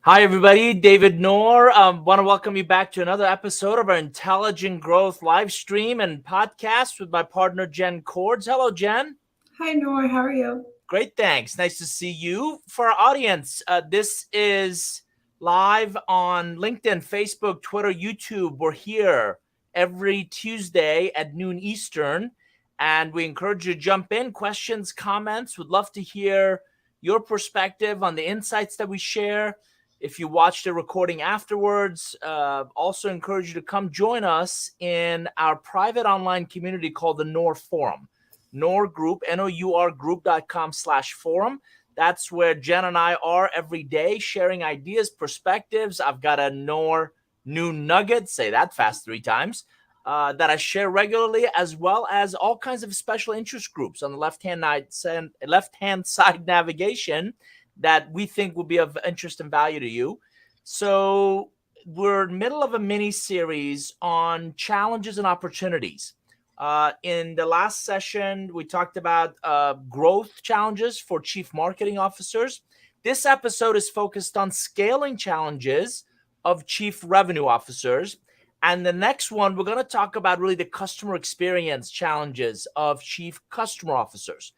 Hi, everybody. David Noor. Want to welcome you back to another episode of our Intelligent Growth live stream and podcast with my partner, Jen Cords. Hello, Jen. Hi, Noor. How are you? Great, thanks. Nice to see you. For our audience, this is live on LinkedIn, Facebook, Twitter, YouTube. We're here every Tuesday at noon Eastern, and we encourage you to jump in. Questions, comments. Would love to hear your perspective on the insights that we share. If you watch the recording afterwards, also encourage you to come join us in our private online community called the Noor Forum. Noor Group, Nour group.com/forum. That's where Jen and I are every day, sharing ideas, perspectives. I've got a Noor new nugget, say that fast 3 times, that I share regularly, as well as all kinds of special interest groups on the left-hand side navigation that we think will be of interest and value to you. So we're in the middle of a mini series on challenges and opportunities. In the last session, we talked about growth challenges for chief marketing officers. This episode is focused on scaling challenges of chief revenue officers. And the next one, we're going to talk about really the customer experience challenges of chief customer officers.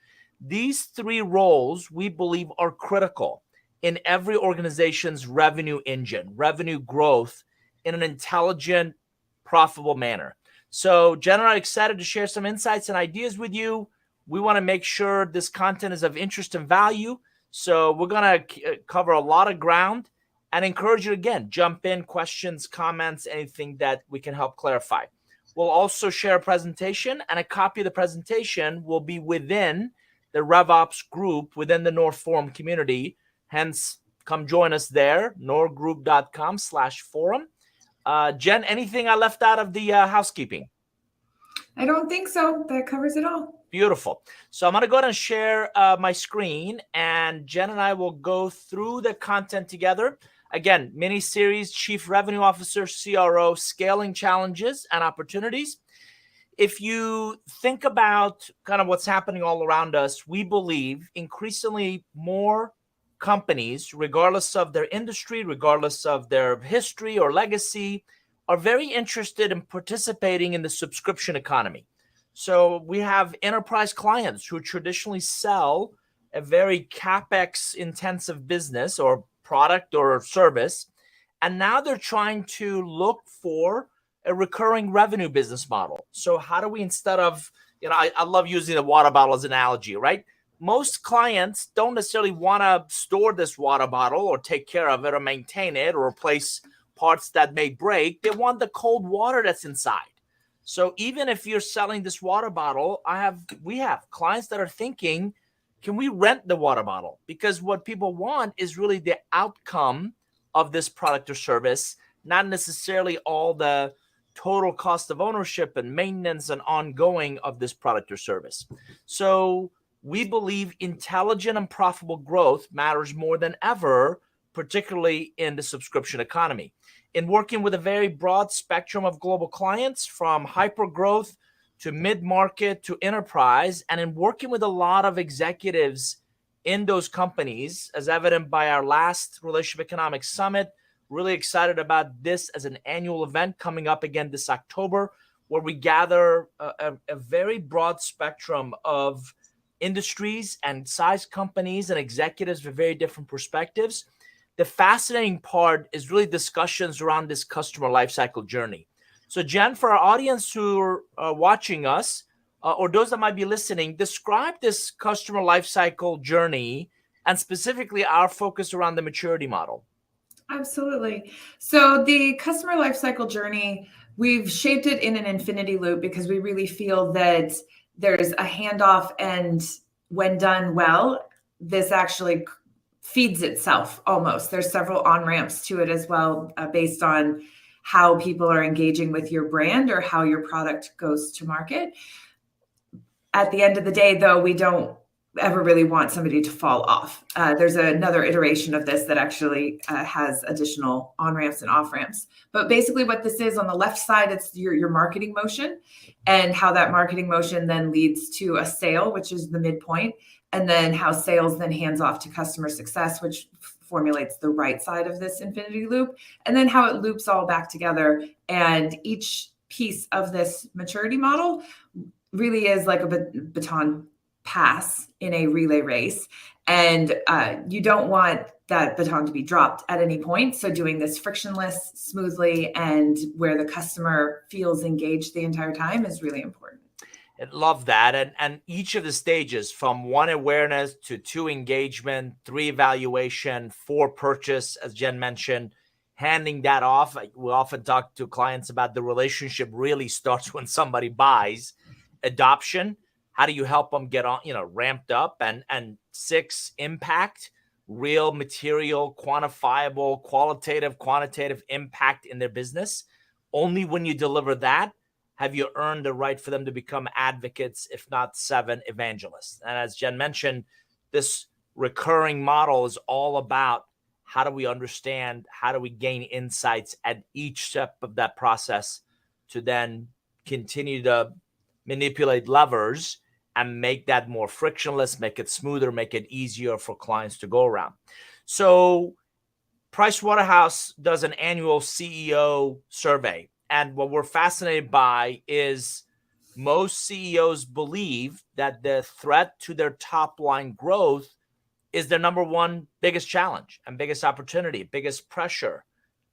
These 3 roles we believe are critical in every organization's revenue engine, revenue growth in an intelligent, profitable manner. So Jen and I are excited to share some insights and ideas with you. We want to make sure this content is of interest and value. So we're going to cover a lot of ground and encourage you, again, jump in, questions, comments, anything that we can help clarify. We'll also share a presentation, and a copy of the presentation will be within the RevOps group within the Noor Forum community. Hence, come join us there, nourgroup.com/forum. Jen, anything I left out of the housekeeping? I don't think so. That covers it all. Beautiful. So I'm going to go ahead and share my screen, and Jen and I will go through the content together. Again, mini series, Chief Revenue Officer, CRO, scaling challenges and opportunities. If you think about kind of what's happening all around us, we believe increasingly more companies, regardless of their industry, regardless of their history or legacy, are very interested in participating in the subscription economy. So we have enterprise clients who traditionally sell a very CapEx intensive business or product or service, and now they're trying to look for a recurring revenue business model. So how do we, instead of, I love using the water bottle as an analogy, right? Most clients don't necessarily want to store this water bottle or take care of it or maintain it or replace parts that may break. They want the cold water that's inside. So even if you're selling this water bottle, we have clients that are thinking, can we rent the water bottle? Because what people want is really the outcome of this product or service, not necessarily all the total cost of ownership and maintenance and ongoing of this product or service. So we believe intelligent and profitable growth matters more than ever, particularly in the subscription economy. In working with a very broad spectrum of global clients, from hyper growth to mid-market to enterprise, and in working with a lot of executives in those companies, as evident by our last Relationship Economics Summit, really excited about this as an annual event coming up again this October, where we gather a very broad spectrum of industries and size companies and executives with very different perspectives. The fascinating part is really discussions around this customer lifecycle journey. So Jen, for our audience who are watching us, or those that might be listening, describe this customer lifecycle journey and specifically our focus around the maturity model. Absolutely. So the customer lifecycle journey, we've shaped it in an infinity loop because we really feel that there's a handoff, and when done well, this actually feeds itself almost. There's several on-ramps to it as well, based on how people are engaging with your brand or how your product goes to market. At the end of the day, though, we don't ever really want somebody to fall off. There's another iteration of this that actually has additional on-ramps and off-ramps. But basically what this is, on the left side, it's your marketing motion, and how that marketing motion then leads to a sale, which is the midpoint, and then how sales then hands off to customer success, which formulates the right side of this infinity loop, and then how it loops all back together. And each piece of this maturity model really is like a baton pass in a relay race. And you don't want that baton to be dropped at any point. So doing this frictionless, smoothly, and where the customer feels engaged the entire time is really important. I love that. And each of the stages, from 1, awareness, to 2, engagement, 3, evaluation, 4, purchase, as Jen mentioned, handing that off. We often talk to clients about the relationship really starts when somebody buys. Adoption, how do you help them get on, ramped up? And 6, impact, real material, quantifiable, qualitative, quantitative impact in their business. Only when you deliver that have you earned the right for them to become advocates, if not 7, evangelists. And as Jen mentioned, this recurring model is all about how do we understand, how do we gain insights at each step of that process to then continue to manipulate levers and make that more frictionless, make it smoother, make it easier for clients to go around. So Pricewaterhouse does an annual CEO survey. And what we're fascinated by is most CEOs believe that the threat to their top line growth is their number one biggest challenge and biggest opportunity, biggest pressure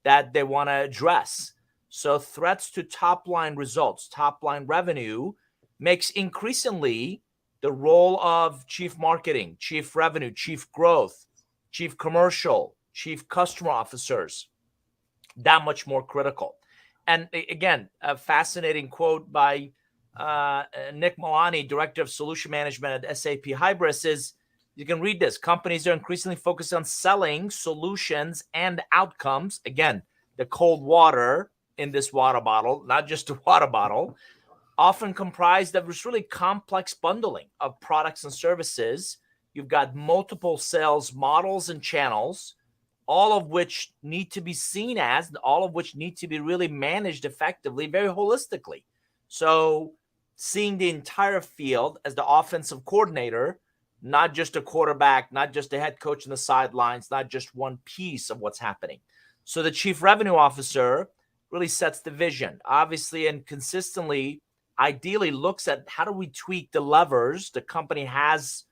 that they want to address. So threats to top line results, top line revenue makes increasingly the role of chief marketing, chief revenue, chief growth, chief commercial, chief customer officers that much more critical. And again, a fascinating quote by Nick Milani, Director of Solution Management at SAP Hybris, is, you can read this, companies are increasingly focused on selling solutions and outcomes. Again, the cold water in this water bottle, not just a water bottle, often comprised of this really complex bundling of products and services. You've got multiple sales models and channels, all of which need to be seen as, all of which need to be really managed effectively, very holistically. So seeing the entire field as the offensive coordinator, not just a quarterback, not just a head coach on the sidelines, not just one piece of what's happening. So the chief revenue officer really sets the vision, obviously, and consistently, ideally looks at how do we tweak the levers the company has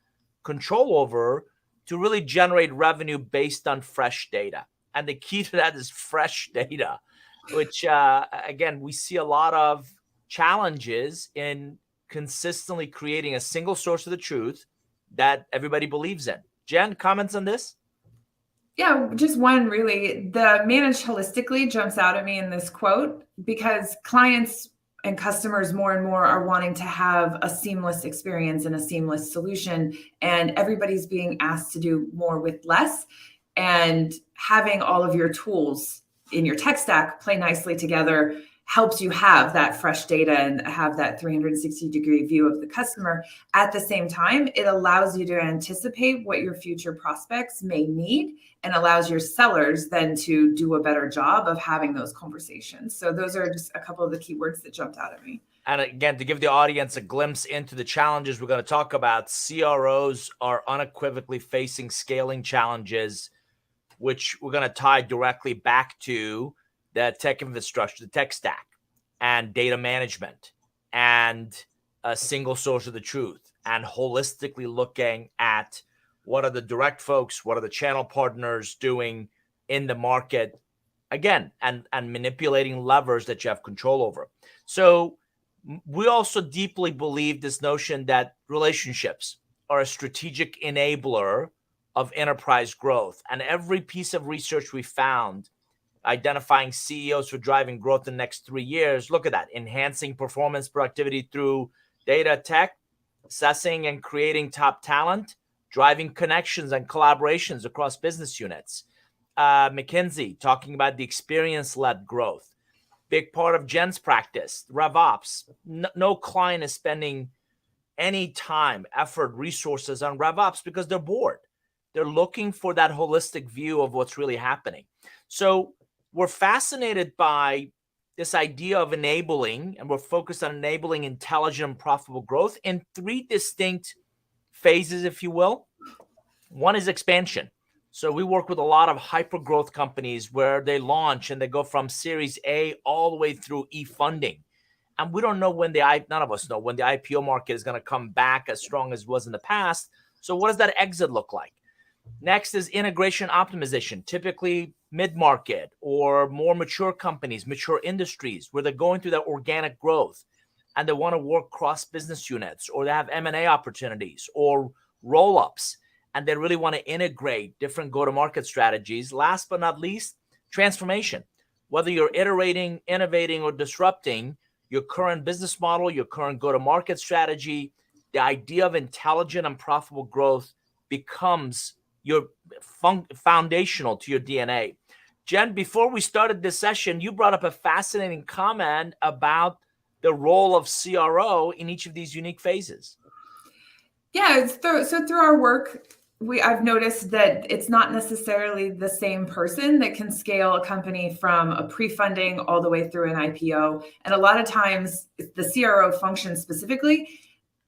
control over to really generate revenue based on fresh data. And the key to that is fresh data, which, again, we see a lot of challenges in consistently creating a single source of the truth that everybody believes in. Jen, comments on this? Yeah, just one really. The manage holistically jumps out at me in this quote because clients and customers more and more are wanting to have a seamless experience and a seamless solution, and everybody's being asked to do more with less. And having all of your tools in your tech stack play nicely together helps you have that fresh data and have that 360-degree view of the customer. At the same time, it allows you to anticipate what your future prospects may need and allows your sellers then to do a better job of having those conversations. So those are just a couple of the keywords that jumped out at me. And again, to give the audience a glimpse into the challenges we're going to talk about, CROs are unequivocally facing scaling challenges, which we're going to tie directly back to the tech infrastructure, the tech stack, and data management, and a single source of the truth, and holistically looking at what are the direct folks, what are the channel partners doing in the market, again, and manipulating levers that you have control over. So we also deeply believe this notion that relationships are a strategic enabler of enterprise growth. And every piece of research we found identifying CEOs for driving growth in the next 3 years, look at that, enhancing performance productivity through data tech, assessing and creating top talent, driving connections and collaborations across business units. McKinsey talking about the experience-led growth. Big part of Jen's practice, RevOps. No client is spending any time, effort, resources on RevOps because they're bored. They're looking for that holistic view of what's really happening. So we're fascinated by this idea of enabling, and we're focused on enabling intelligent and profitable growth in 3 distinct phases, if you will. One is expansion. So we work with a lot of hyper growth companies where they launch and they go from Series A all the way through E funding. And we don't know when none of us know when the IPO market is going to come back as strong as it was in the past. So what does that exit look like? Next is integration optimization, typically mid-market or more mature companies, mature industries where they're going through that organic growth and they want to work cross business units, or they have M&A opportunities or roll-ups, and they really want to integrate different go-to-market strategies. Last but not least, transformation. Whether you're iterating, innovating, or disrupting your current business model, your current go-to-market strategy, the idea of intelligent and profitable growth becomes your foundational to your DNA. Jen, before we started this session, you brought up a fascinating comment about the role of CRO in each of these unique phases. Yeah, so through our work, I've noticed that it's not necessarily the same person that can scale a company from a pre-funding all the way through an IPO. And a lot of times the CRO function specifically,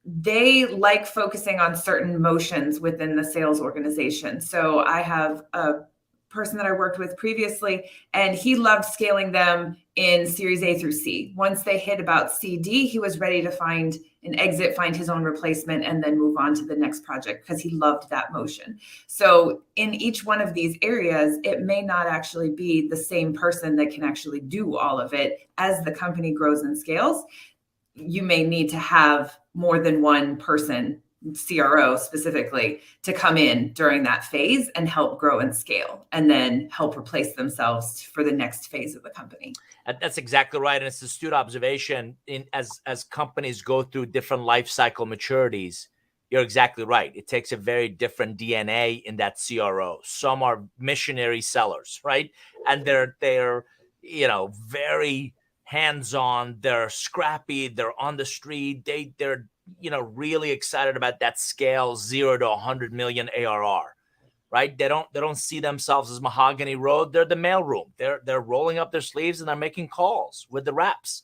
they like focusing on certain motions within the sales organization. So I have a person that I worked with previously, and he loved scaling them in Series A through C. Once they hit about CD, he was ready to find an exit, find his own replacement, and then move on to the next project because he loved that motion. So in each one of these areas, it may not actually be the same person that can actually do all of it. As the company grows and scales, you may need to have more than one person, CRO specifically, to come in during that phase and help grow and scale, and then help replace themselves for the next phase of the company. That's exactly right. And it's an astute observation. As companies go through different life cycle maturities, you're exactly right. It takes a very different DNA in that CRO. Some are missionary sellers, right? And they're very hands-on, they're scrappy, they're on the street, they're really excited about that scale 0 to 100 million ARR, right? They don't see themselves as Mahogany Road. They're the mailroom. They're rolling up their sleeves and they're making calls with the reps.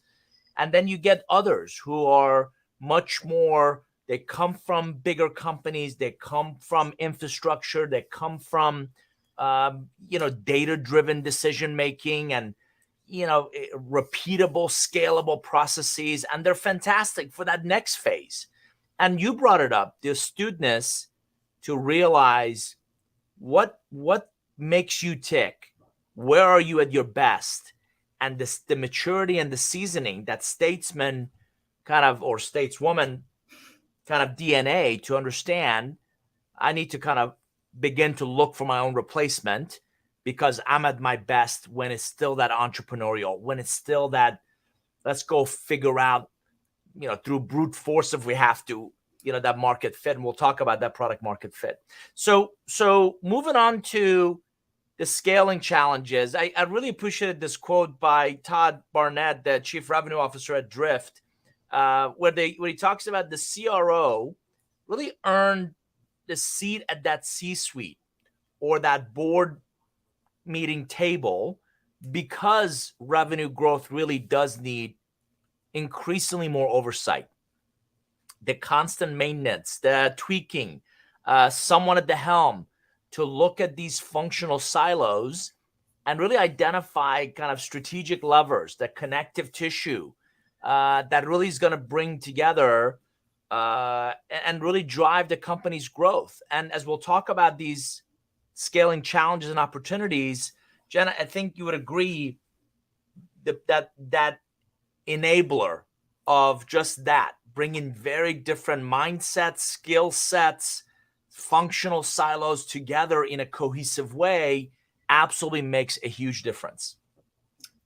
And then you get others who are much more, they come from bigger companies, they come from infrastructure, they come from data-driven decision making and repeatable, scalable processes, and they're fantastic for that next phase. And you brought it up, the astuteness to realize what makes you tick, where are you at your best, and the maturity and the seasoning, that statesman kind of, or stateswoman kind of DNA to understand, I need to kind of begin to look for my own replacement, because I'm at my best when it's still that entrepreneurial, when it's still that, let's go figure out, through brute force if we have to, that market fit. And we'll talk about that product market fit. So moving on to the scaling challenges, I really appreciated this quote by Todd Barnett, the Chief Revenue Officer at Drift, where he talks about the CRO really earned the seat at that C-suite or that board meeting table because revenue growth really does need increasingly more oversight, the constant maintenance, the tweaking, someone at the helm to look at these functional silos and really identify kind of strategic levers, the connective tissue that really is going to bring together and really drive the company's growth. And as we'll talk about these scaling challenges and opportunities, Jenna, I think you would agree that enabler of just that, bringing very different mindsets, skill sets, functional silos together in a cohesive way absolutely makes a huge difference.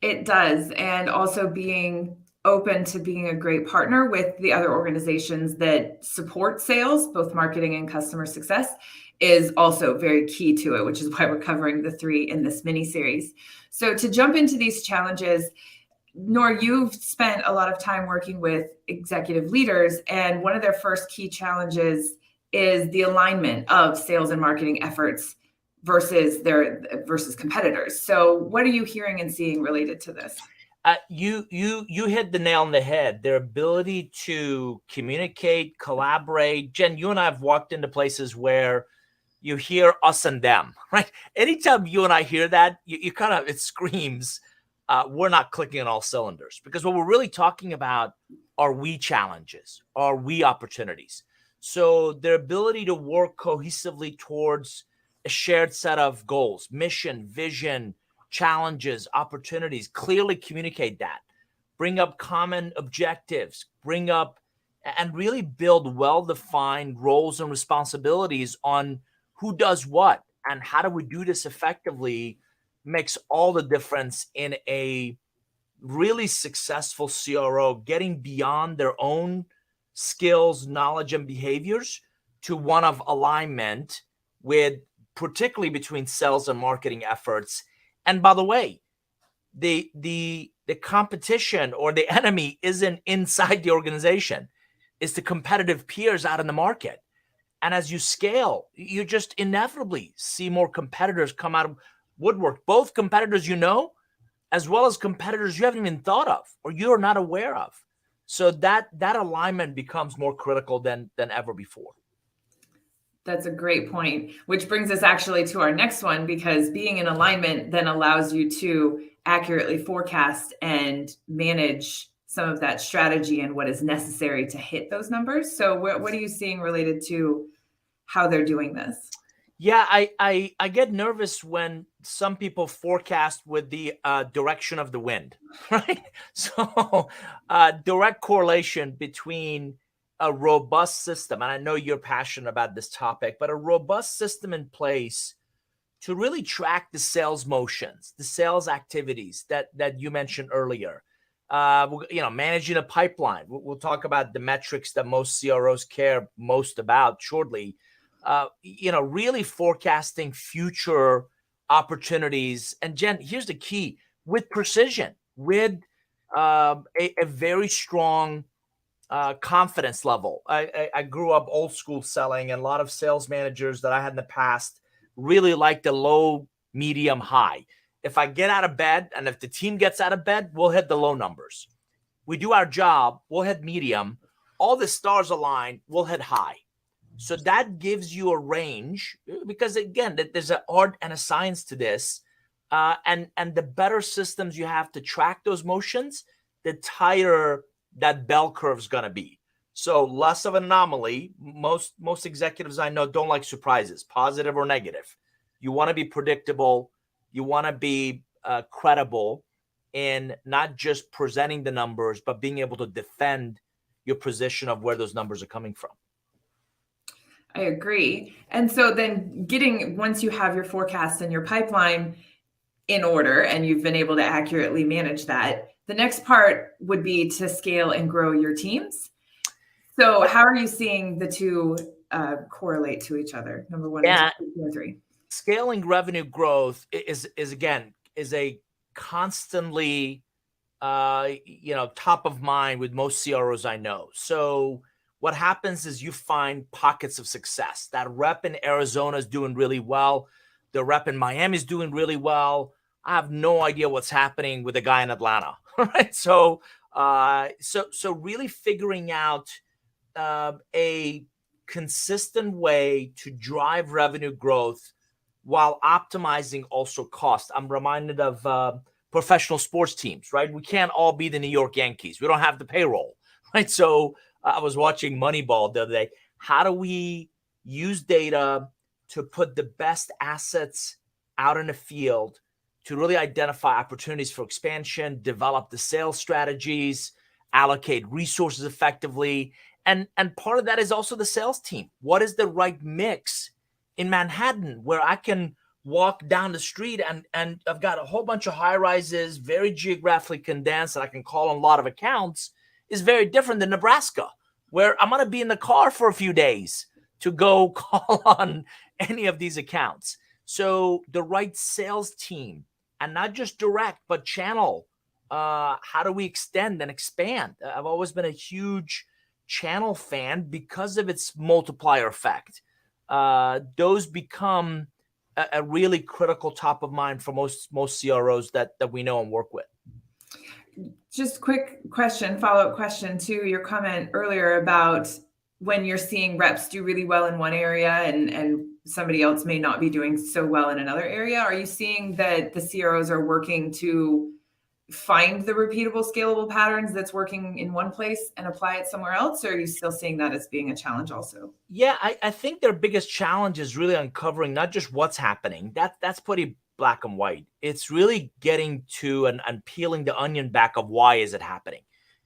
It does. And also being open to being a great partner with the other organizations that support sales, both marketing and customer success, is also very key to it, which is why we're covering the 3 in this mini series. So to jump into these challenges, Noor, you've spent a lot of time working with executive leaders, and one of their first key challenges is the alignment of sales and marketing efforts versus competitors. So what are you hearing and seeing related to this? You hit the nail on the head. Their ability to communicate, collaborate. Jen, you and I have walked into places where you hear us and them, right? Anytime you and I hear that, you kind of, it screams, we're not clicking on all cylinders, because what we're really talking about are we challenges, are we opportunities. So their ability to work cohesively towards a shared set of goals, mission, vision, challenges, opportunities, clearly communicate that, bring up common objectives, bring up and really build well-defined roles and responsibilities on who does what and how do we do this effectively, makes all the difference in a really successful CRO getting beyond their own skills, knowledge, and behaviors to one of alignment with, particularly between sales and marketing efforts. And by the way, the competition or the enemy isn't inside the organization, it's the competitive peers out in the market. And as you scale, you just inevitably see more competitors come out of woodwork, both competitors as well as competitors you haven't even thought of or you're not aware of. So that alignment becomes more critical than ever before. That's a great point, which brings us actually to our next one, because being in alignment then allows you to accurately forecast and manage some of that strategy and what is necessary to hit those numbers. So what are you seeing related to how they're doing this? Yeah, I get nervous when some people forecast with the direction of the wind, right? So direct correlation between a robust system, and I know you're passionate about this topic, but a robust system in place to really track the sales motions, the sales activities that you mentioned earlier. Managing a pipeline. We'll talk about the metrics that most CROs care most about shortly. Really forecasting future opportunities. And Jen, here's the key: with precision, with a very strong confidence level. I grew up old school selling, and a lot of sales managers that I had in the past really like the low, medium, high. If I get out of bed and if the team gets out of bed, we'll hit the low numbers. We do our job, we'll hit medium. All the stars align, we'll hit high. So that gives you a range, because again, there's an art and a science to this. And the better systems you have to track those motions, the tighter that bell curve is going to be. So less of an anomaly. Most executives I know don't like surprises, positive or negative. You want to be predictable. You want to be credible in not just presenting the numbers, but being able to defend your position of where those numbers are coming from. I agree. And so then once you have your forecast and your pipeline in order and you've been able to accurately manage that, the next part would be to scale and grow your teams. So how are you seeing the two correlate to each other? Number one, and two, and three. Scaling revenue growth is a constantly top of mind with most CROs I know. So what happens is you find pockets of success. That rep in Arizona is doing really well. The rep in Miami is doing really well. I have no idea what's happening with the guy in Atlanta, right? So really figuring out a consistent way to drive revenue growth while optimizing also cost. I'm reminded of professional sports teams, right? We can't all be the New York Yankees. We don't have the payroll, right? So I was watching Moneyball the other day. How do we use data to put the best assets out in the field to really identify opportunities for expansion, develop the sales strategies, allocate resources effectively? And part of that is also the sales team. What is the right mix in Manhattan where I can walk down the street and I've got a whole bunch of high rises, very geographically condensed, and I can call on a lot of accounts, is very different than Nebraska, where I'm going to be in the car for a few days to go call on any of these accounts. So the right sales team, and not just direct, but channel. How do we extend and expand? I've always been a huge channel fan because of its multiplier effect. Those become a really critical top of mind for most CROs that we know and work with. Just quick follow-up question to your comment earlier about when you're seeing reps do really well in one area and somebody else may not be doing so well in another area? Are you seeing that the CROs are working to find the repeatable, scalable patterns that's working in one place and apply it somewhere else? Or are you still seeing that as being a challenge also? Yeah, I think their biggest challenge is really uncovering not just what's happening. That's pretty black and white. It's really getting to and peeling the onion back of why is it happening.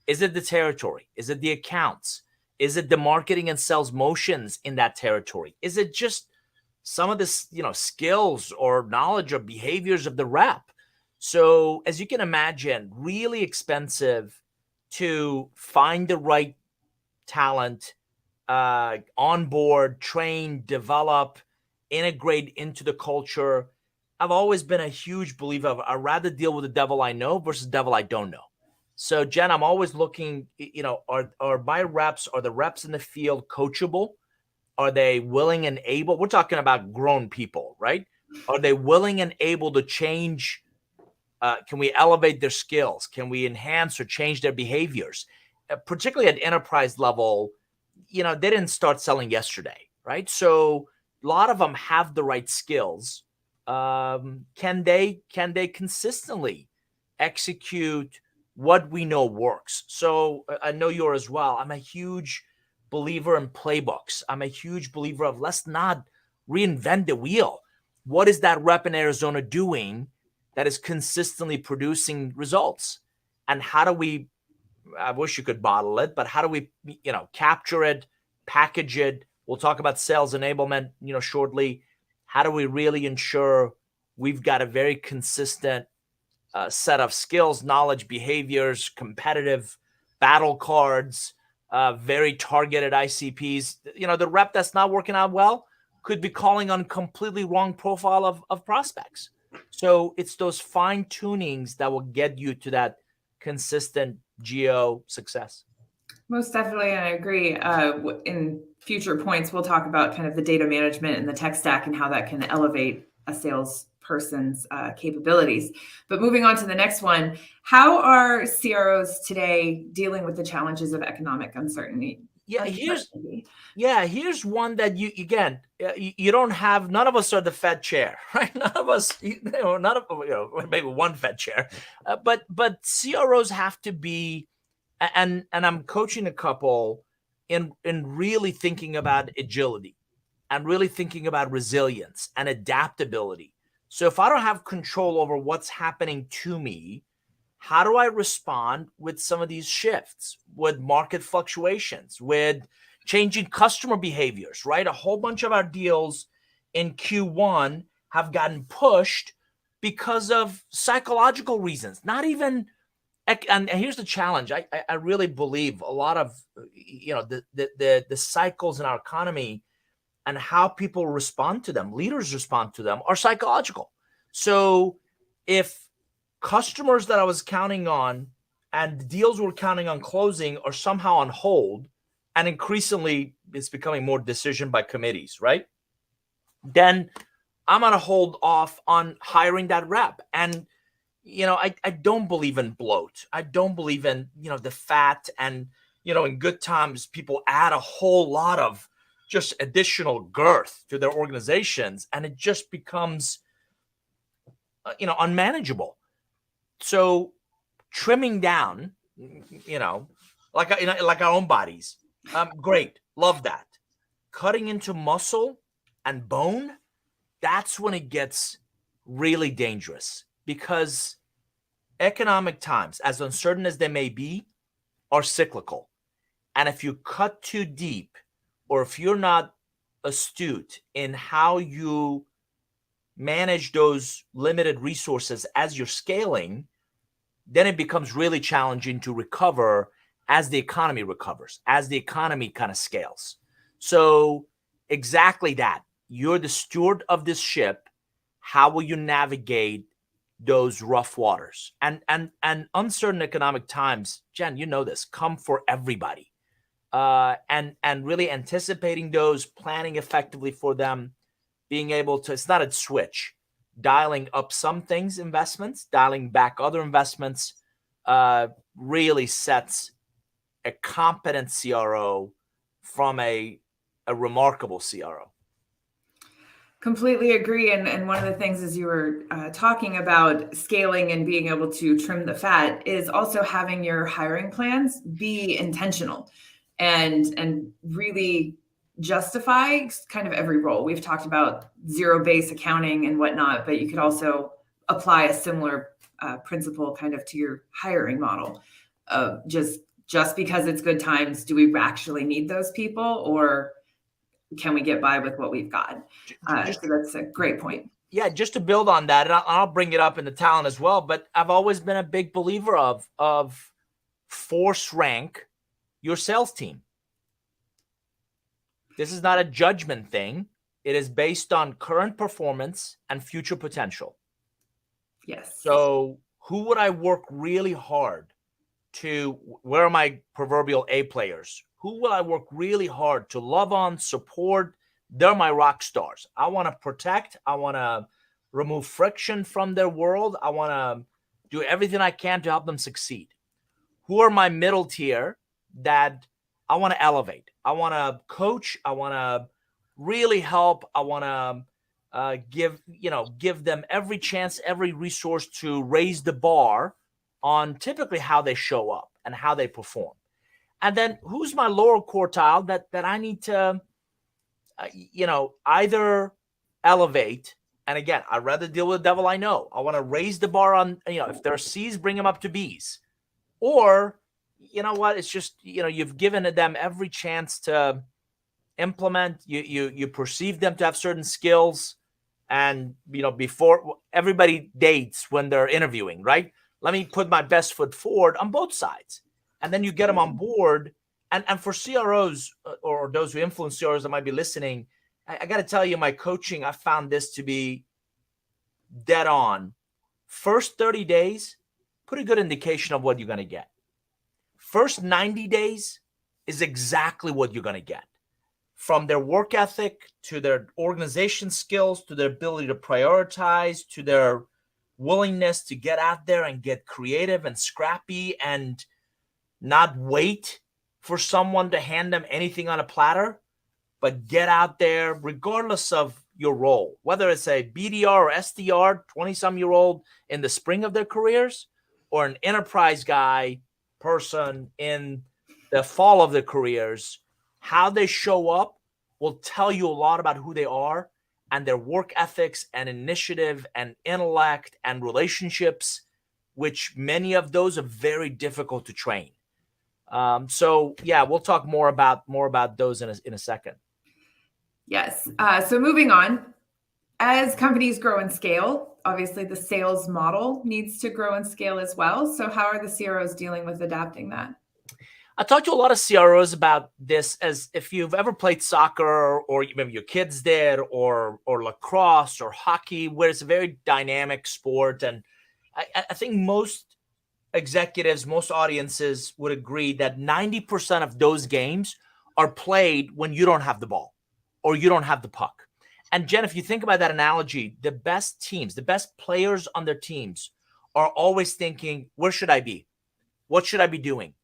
Is it the territory? Is it the accounts? Is it the marketing and sales motions in that territory? Is it just some of this, skills or knowledge or behaviors of the rep? So as you can imagine, really expensive to find the right talent, onboard, train, develop, integrate into the culture. I've always been a huge believer of I'd rather deal with the devil I know versus devil I don't know. So Jen, I'm always looking, are my reps, are the reps in the field coachable? Are they willing and able? We're talking about grown people, right? Are they willing and able to change? Can we elevate their skills? Can we enhance or change their behaviors? Particularly at enterprise level, they didn't start selling yesterday, right? So a lot of them have the right skills. Can they consistently execute what we know works? So I know you're as well. I'm a huge believer in playbooks. I'm a huge believer of let's not reinvent the wheel. What is that rep in Arizona doing that is consistently producing results? And how do we, I wish you could bottle it, but how do we, capture it, package it? We'll talk about sales enablement, shortly. How do we really ensure we've got a very consistent set of skills, knowledge, behaviors, competitive battle cards, very targeted ICPs? The rep that's not working out well could be calling on completely wrong profile of prospects. So it's those fine tunings that will get you to that consistent geo success. Most definitely, and I agree. In future points, we'll talk about kind of the data management and the tech stack and how that can elevate a salesperson's capabilities. But moving on to the next one, how are CROs today dealing with the challenges of economic uncertainty? Here's one that you don't have. None of us are the Fed chair, right? None of us, maybe one Fed chair, but CROs have to be, and I'm coaching a couple in really thinking about agility and really thinking about resilience and adaptability. So if I don't have control over what's happening to me, how do I respond with some of these shifts, with market fluctuations, with changing customer behaviors, right? A whole bunch of our deals in Q1 have gotten pushed because of psychological reasons, not even. And here's the challenge. I really believe a lot of, the cycles in our economy and how people respond to them, leaders respond to them, are psychological. So if customers that I was counting on and deals we're counting on closing are somehow on hold, and increasingly it's becoming more decision by committees, right? Then I'm going to hold off on hiring that rep. And, I don't believe in bloat. I don't believe in, the fat. And, in good times, people add a whole lot of just additional girth to their organizations, and it just becomes, unmanageable. So trimming down, like our own bodies, great, love that. Cutting into muscle and bone, that's when it gets really dangerous, because economic times, as uncertain as they may be, are cyclical. And if you cut too deep, or if you're not astute in how you manage those limited resources as you're scaling, then it becomes really challenging to recover as the economy recovers, as the economy kind of scales. So exactly that. You're the steward of this ship. How will you navigate those rough waters? And uncertain economic times, Jen, this, come for everybody. And really anticipating those, planning effectively for them, being able to, it's not a switch, dialing up some things, investments, dialing back other investments, really sets a competent CRO from a remarkable CRO. Completely agree. And one of the things as you were talking about scaling and being able to trim the fat is also having your hiring plans be intentional and really justify kind of every role. We've talked about zero-based accounting and whatnot, but you could also apply a similar principle kind of to your hiring model. Just because it's good times, do we actually need those people, or can we get by with what we've got? So that's a great point. Yeah, just to build on that, and I'll bring it up in the talent as well, but I've always been a big believer of force rank your sales team. This is not a judgment thing. It is based on current performance and future potential. Yes. So who would I work really hard to? Where are my proverbial A players? Who will I work really hard to love on, support? They're my rock stars. I want to protect. I want to remove friction from their world. I want to do everything I can to help them succeed. Who are my middle tier that I want to elevate? I want to coach. I want to really help. I want to give them every chance, every resource to raise the bar on typically how they show up and how they perform. And then who's my lower quartile that I need to, either elevate. And again, I'd rather deal with the devil I know. I want to raise the bar on, if there are C's, bring them up to B's. Or, you know what, it's just, you've given them every chance to implement. You perceive them to have certain skills. And, before everybody dates when they're interviewing, right? Let me put my best foot forward on both sides. And then you get them on board. And for CROs or those who influence CROs that might be listening, I got to tell you, my coaching, I found this to be dead on. First 30 days, pretty good indication of what you're going to get. First 90 days is exactly what you're going to get. From their work ethic to their organization skills, to their ability to prioritize, to their willingness to get out there and get creative and scrappy and not wait for someone to hand them anything on a platter, but get out there regardless of your role, whether it's a BDR or SDR, 20-some-year-old in the spring of their careers, or an enterprise guy person in the fall of their careers. How they show up will tell you a lot about who they are and their work ethics and initiative and intellect and relationships, which many of those are very difficult to train. So yeah, we'll talk more about those in a second. Yes. So moving on, as companies grow and scale, obviously the sales model needs to grow and scale as well. So how are the CROs dealing with adapting that? I talked to a lot of CROs about this, as if you've ever played soccer, or maybe your kids did, or lacrosse or hockey, where it's a very dynamic sport. And I think most executives, most audiences would agree that 90% of those games are played when you don't have the ball or you don't have the puck. And Jen, if you think about that analogy, the best teams, the best players on their teams are always thinking, where should I be? What should I be doing?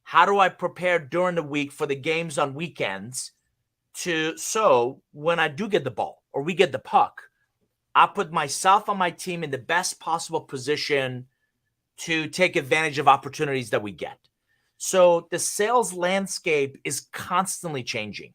How do I prepare during the week for the games on weekends so when I do get the ball or we get the puck, I put myself on my team in the best possible position to take advantage of opportunities that we get. So the sales landscape is constantly changing.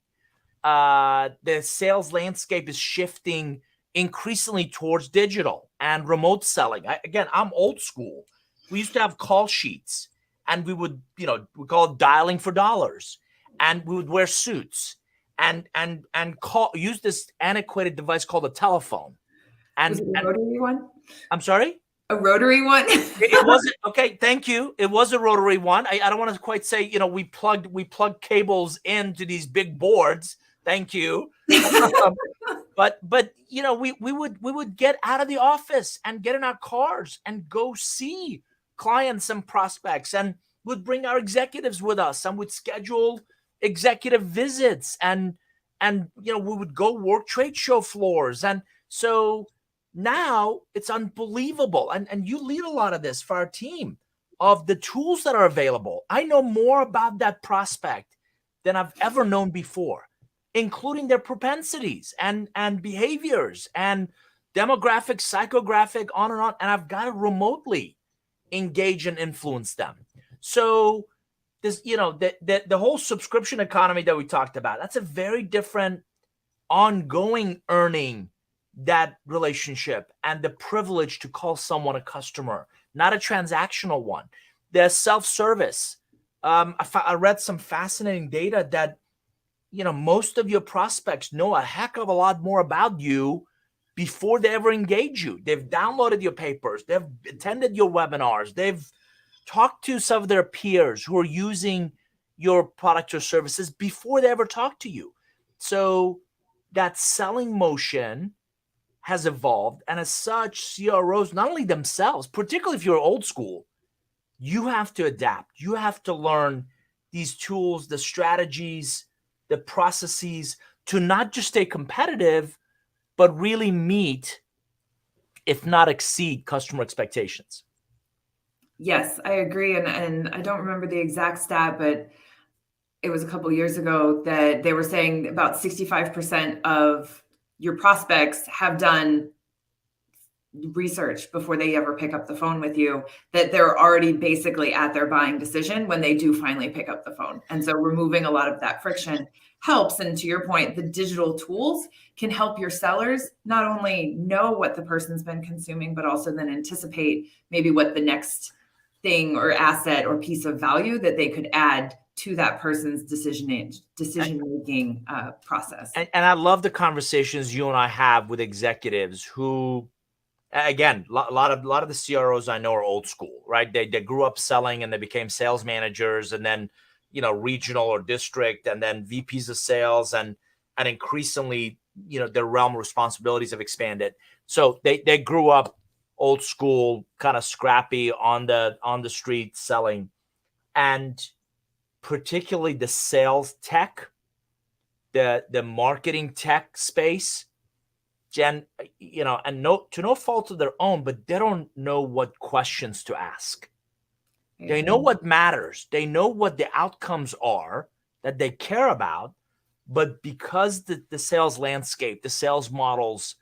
The sales landscape is shifting increasingly towards digital and remote selling. I'm old school. We used to have call sheets, and we would, we call it dialing for dollars, and we would wear suits and use this antiquated device called a telephone. Was it a rotary one? I'm sorry? A rotary one? It wasn't. Okay, thank you. It was a rotary one. I don't want to quite say, we plugged cables into these big boards. Thank you. But we would get out of the office and get in our cars and go see clients and prospects, and would bring our executives with us, and would schedule executive visits, and we would go work trade show floors. And so now it's unbelievable. And you lead a lot of this for our team, of the tools that are available. I know more about that prospect than I've ever known before. including their propensities and behaviors and demographic, psychographic, on and on. And I've got to remotely engage and influence them. So this, the whole subscription economy that we talked about, that's a very different ongoing earning, that relationship and the privilege to call someone a customer, not a transactional one. The self-service. I read some fascinating data that, most of your prospects know a heck of a lot more about you before they ever engage you. They've downloaded your papers. They've attended your webinars. They've talked to some of their peers who are using your product or services before they ever talk to you. So that selling motion has evolved. And as such, CROs, not only themselves, particularly if you're old school, you have to adapt. You have to learn these tools, the strategies, the processes to not just stay competitive, but really meet, if not exceed, customer expectations. Yes, I agree. And I don't remember the exact stat, but it was a couple of years ago that they were saying about 65% of your prospects have done research before they ever pick up the phone with you, that they're already basically at their buying decision when they do finally pick up the phone. And so removing a lot of that friction helps. And to your point, the digital tools can help your sellers not only know what the person's been consuming, but also then anticipate maybe what the next thing or asset or piece of value that they could add to that person's decision-making process. And I love the conversations you and I have with executives who, again, a lot of the CROs I know are old school, right? They grew up selling and they became sales managers, and then, regional or district, and then VPs of sales, and increasingly, their realm of responsibilities have expanded. So they grew up old school, kind of scrappy on the street selling, and particularly the sales tech, the marketing tech space, Jen, and to no fault of their own, but they don't know what questions to ask. They know what matters. They know what the outcomes are that they care about, but because the sales landscape, the sales models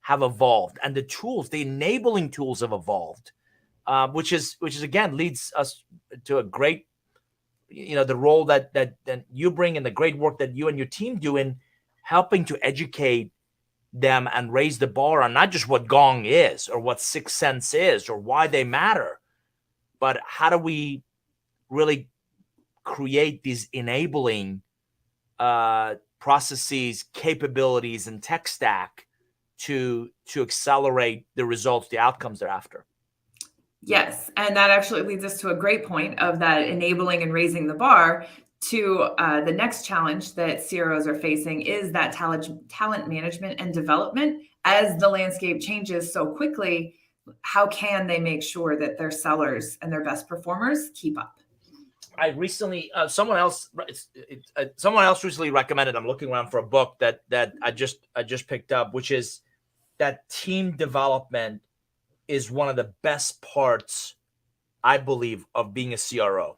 have evolved, and the tools, the enabling tools have evolved, which is again leads us to a great, the role that you bring and the great work that you and your team do in helping to educate them and raise the bar on not just what Gong is or what Sixth Sense is or why they matter, but how do we really create these enabling processes, capabilities, and tech stack to accelerate the results, the outcomes they're after. Yes, and that actually leads us to a great point of that enabling and raising the bar to the next challenge that CROs are facing is that talent management and development. As the landscape changes so quickly, how can they make sure that their sellers and their best performers keep up? I recently, someone else recently recommended. I'm looking around for a book that I just picked up, which is that team development is one of the best parts, I believe, of being a CRO.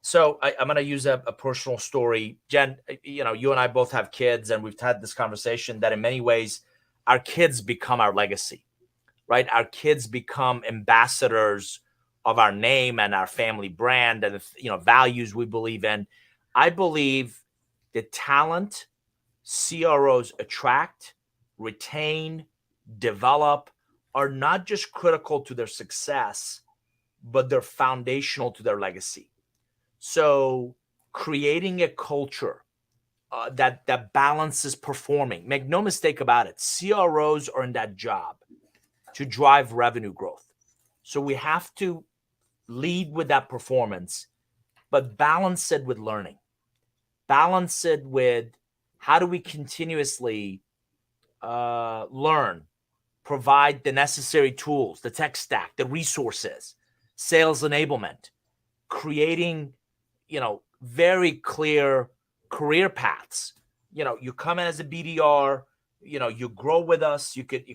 So I'm going to use a personal story. Jen, you and I both have kids, and we've had this conversation that in many ways, our kids become our legacy, right? Our kids become ambassadors of our name and our family brand and values we believe in. I believe the talent CROs attract, retain, develop are not just critical to their success, but they're foundational to their legacy. So creating a culture that balances performing. Make no mistake about it. CROs are in that job to drive revenue growth. So we have to lead with that performance, but balance it with learning. Balance it with how do we continuously learn, provide the necessary tools, the tech stack, the resources, sales enablement, creating very clear career paths. You come in as a BDR, you grow with us. You could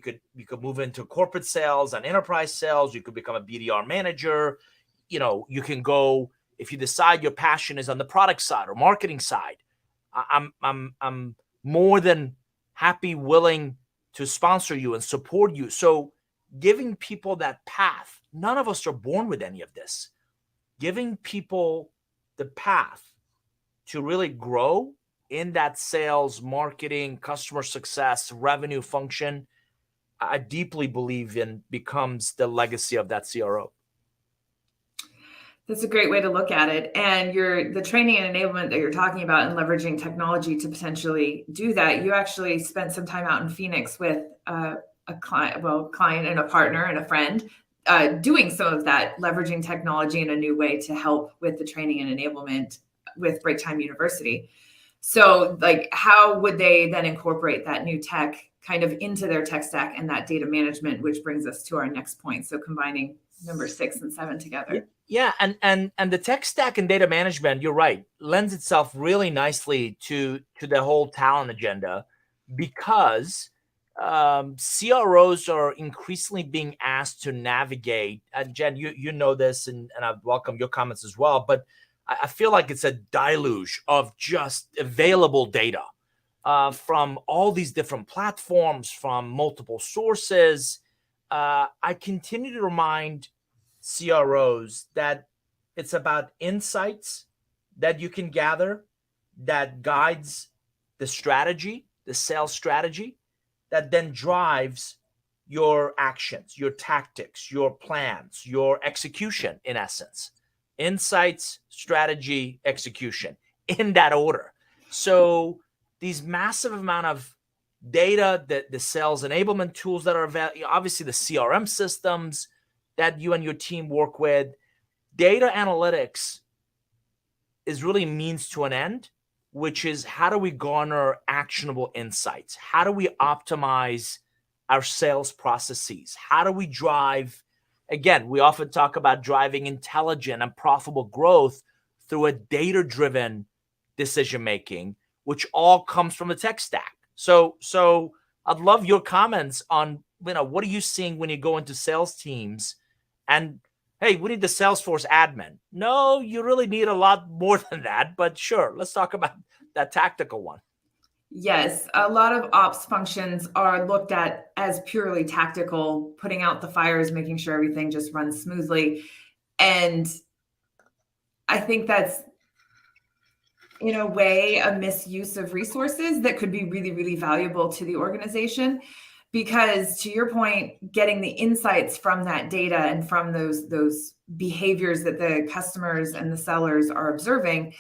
move into corporate sales and enterprise sales. You could become a BDR manager. You can go, if you decide your passion is on the product side or marketing side. I'm more than happy, willing to sponsor you and support you. So giving people that path, none of us are born with any of this. Giving people the path to really grow in that sales, marketing, customer success, revenue function, I deeply believe in becomes the legacy of that CRO. That's a great way to look at it. And the training and enablement that you're talking about and leveraging technology to potentially do that, you actually spent some time out in Phoenix with a client and a partner and a friend doing some of that, leveraging technology in a new way to help with the training and enablement with Break Time University. So like, how would they then incorporate that new tech kind of into their tech stack and that data management, which brings us to our next point. So combining number 6 and 7 together. Yeah, and the tech stack and data management, you're right, lends itself really nicely to the whole talent agenda, because CROs are increasingly being asked to navigate. And Jen, you know this, and I welcome your comments as well, but I feel like it's a deluge of just available data from all these different platforms, from multiple sources. I continue to remind CROs that it's about insights that you can gather that guides the strategy, the sales strategy, that then drives your actions, your tactics, your plans, your execution, in essence. Insights, strategy, execution, in that order. So these massive amount of data, the sales enablement tools that are available, obviously the CRM systems that you and your team work with, data analytics is really means to an end, which is how do we garner actionable insights? How do we optimize our sales processes? How do we drive, again, we often talk about driving intelligent and profitable growth through a data-driven decision-making, which all comes from the tech stack. So I'd love your comments on, what are you seeing when you go into sales teams and, hey, we need the Salesforce admin. No, you really need a lot more than that, but sure, let's talk about that tactical one. Yes, a lot of ops functions are looked at as purely tactical, putting out the fires, making sure everything just runs smoothly. And I think that's, in a way, a misuse of resources that could be really, really valuable to the organization. Because to your point, getting the insights from that data and from those behaviors that the customers and the sellers are observing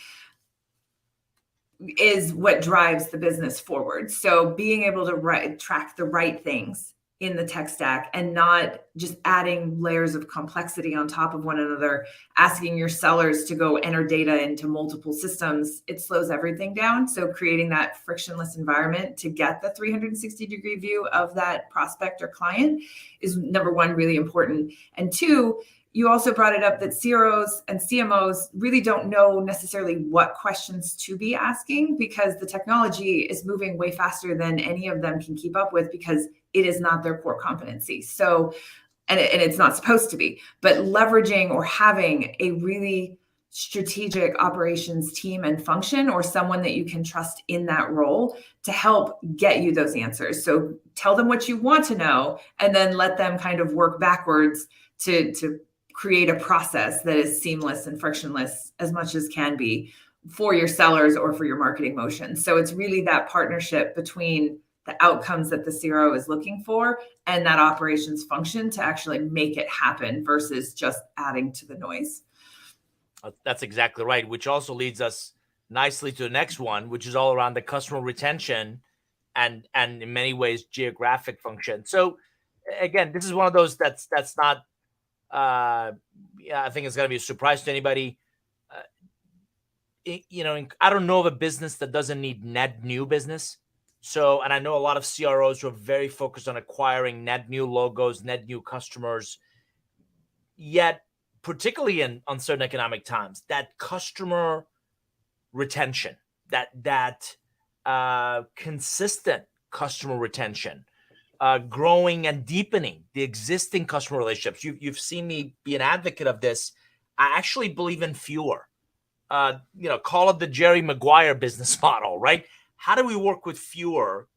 is what drives the business forward. So being able to track the right things in the tech stack and not just adding layers of complexity on top of one another, asking your sellers to go enter data into multiple systems, it slows everything down. So creating that frictionless environment to get the 360-degree view of that prospect or client is, number one, really important. And two, you also brought it up that CROs and CMOs really don't know necessarily what questions to be asking, because the technology is moving way faster than any of them can keep up with, because it is not their core competency. So, and it's not supposed to be, but leveraging or having a really strategic operations team and function, or someone that you can trust in that role to help get you those answers. So tell them what you want to know, and then let them kind of work backwards to create a process that is seamless and frictionless as much as can be for your sellers or for your marketing motion. So it's really that partnership between the outcomes that the CRO is looking for and that operations function to actually make it happen versus just adding to the noise. That's exactly right, which also leads us nicely to the next one, which is all around the customer retention and in many ways geographic function. So again, this is one of those that's not I think it's going to be a surprise to anybody. I don't know of a business that doesn't need net new business. So, and I know a lot of CROs who are very focused on acquiring net new logos, net new customers. Yet, particularly in uncertain economic times, that customer retention, that consistent customer retention, growing and deepening the existing customer relationships. You've seen me be an advocate of this. I actually believe in fewer. Call it the Jerry Maguire business model, right? how do we work with fewer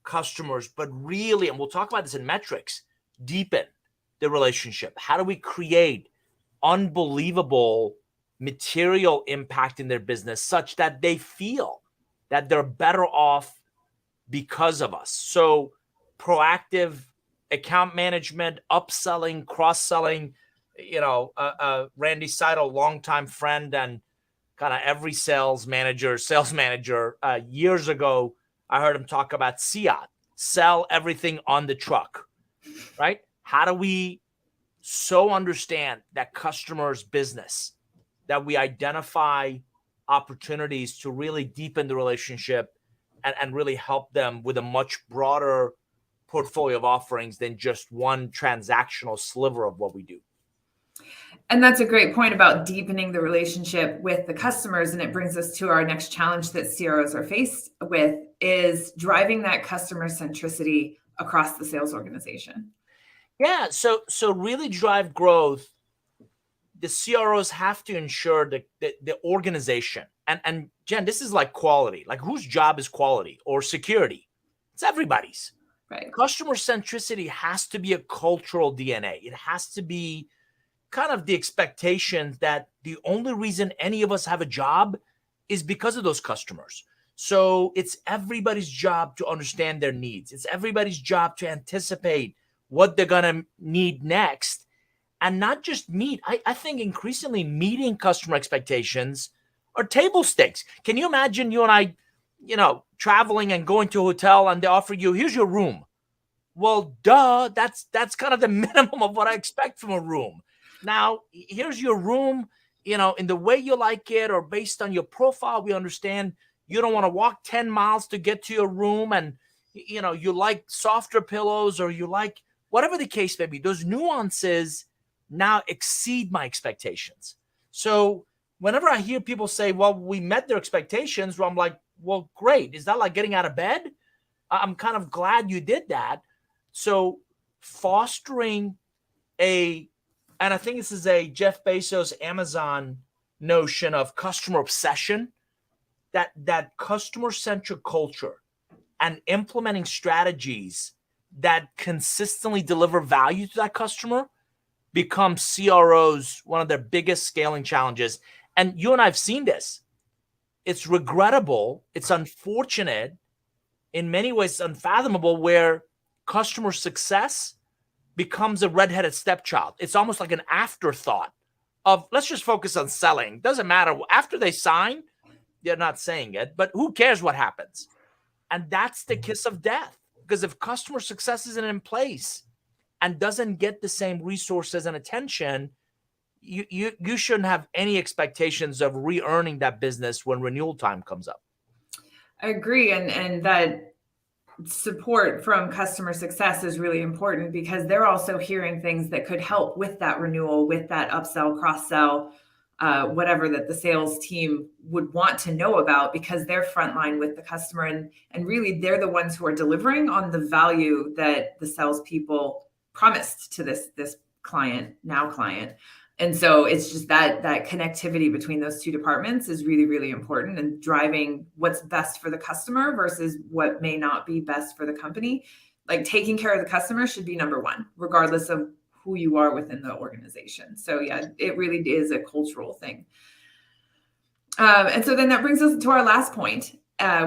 customers, but really, and we'll talk about this in metrics, deepen the relationship? How do we create unbelievable material impact in their business such that they feel that they're better off because of us? So proactive account management, upselling, cross-selling. Randy Seidel, longtime friend and kind of every sales manager, years ago, I heard him talk about SIAT, sell everything on the truck, right? How do we so understand that customer's business, that we identify opportunities to really deepen the relationship and really help them with a much broader portfolio of offerings than just one transactional sliver of what we do? And that's a great point about deepening the relationship with the customers. And it brings us to our next challenge that CROs are faced with, is driving that customer centricity across the sales organization. Yeah, so really drive growth, the CROs have to ensure the organization. And Jen, this is like quality. Like, whose job is quality or security? It's everybody's. Right. Customer centricity has to be a cultural DNA. It has to be kind of the expectation that the only reason any of us have a job is because of those customers. So it's everybody's job to understand their needs. It's everybody's job to anticipate what they're going to need next, and not just meet. I think increasingly meeting customer expectations are table stakes. Can you imagine you and I, traveling and going to a hotel and they offer you, here's your room. Well, duh, that's kind of the minimum of what I expect from a room. Now, here's your room, in the way you like it, or based on your profile. We understand you don't want to walk 10 miles to get to your room, and, you like softer pillows, or you like whatever the case may be. Those nuances now exceed my expectations. So whenever I hear people say, well, we met their expectations, well, I'm like, well, great. Is that like getting out of bed? I'm kind of glad you did that. So fostering and I think this is a Jeff Bezos, Amazon notion of customer obsession, that customer-centric culture and implementing strategies that consistently deliver value to that customer becomes CROs one of their biggest scaling challenges. And you and I have seen this. It's regrettable. It's unfortunate. In many ways, it's unfathomable where customer success becomes a redheaded stepchild. It's almost like an afterthought of, let's just focus on selling. Doesn't matter. After they sign, they're not saying it, but who cares what happens? And that's the kiss of death. Because if customer success isn't in place and doesn't get the same resources and attention, you shouldn't have any expectations of re-earning that business when renewal time comes up. I agree. And that support from customer success is really important, because they're also hearing things that could help with that renewal, with that upsell, cross-sell, whatever that the sales team would want to know about, because they're frontline with the customer, and really they're the ones who are delivering on the value that the salespeople promised to this client. And so it's just that connectivity between those two departments is really, really important, and driving what's best for the customer versus what may not be best for the company. Like, taking care of the customer should be number one, regardless of who you are within the organization. So yeah, it really is a cultural thing. And so then that brings us to our last point,